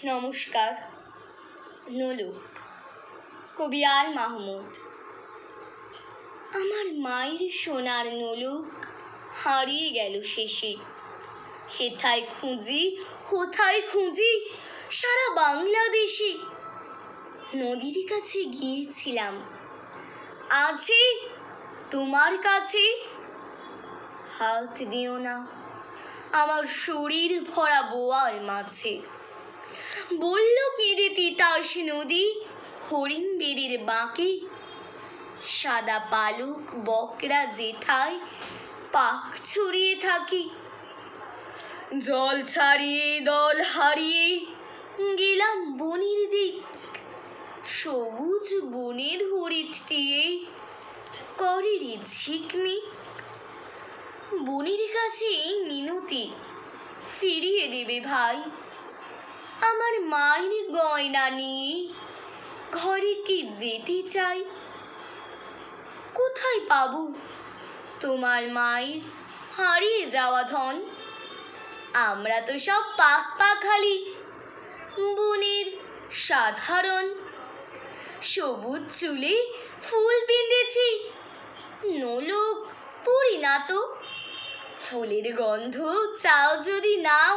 নমস্কার। নলুক, কবি আল মাহমুদ। আমার মায়ের সোনার নলুক হারিয়ে গেল শেষে। হেথায় খুঁজি হোথায় খুঁজি সারা বাংলাদেশে। নদীর কাছে গিয়েছিলাম, আছে তোমার কাছে। হাত দিও না আমার শরীর ভরা বোয়াল মাছে। বলল কেঁদে তিতাস নদী হরিণ বেড়ির বাঁকে। সাদা পালক বকরা যেথায় পাক ছড়িয়ে থাকি। জল ছাড়িয়ে দল হারিয়ে গেলাম বনের দিক। সবুজ বনের হরিৎ টিয়ে করে রে ঝিকমিক। বনের কাছে এই মিনতি ফিরিয়ে দেবে ভাই। আমার মায়ের গয়না নিয়ে ঘরে কি যেতে চাই। কোথায় পাবো তোমার মায়ের হারিয়ে যাওয়া ধন। আমরা তো সব পাক পাখালি বনের সাধারণ। সবুজ চুলে ফুল বিঁধেছি, নলুক পরি না তো। ফুলের গন্ধ চাও যদি নাও,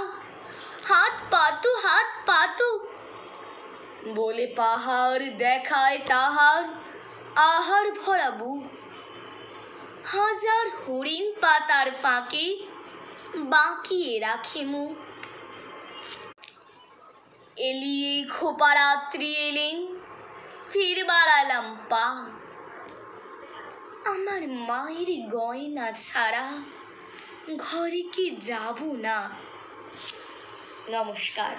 হাত পাতো হাত পাতো। বলে পাহাড় দেখায় তাহার আহার ভরা বুক। হাজার হরিণ পাতার ফাঁকে বাঁকিয়ে রাখে মুখ। এলিয়ে খোপা রাত্রি এলেন, ফির বাড়ালাম পা। আমার মায়ের গয়না ছাড়া ঘরে কি যাব না। নমস্কার।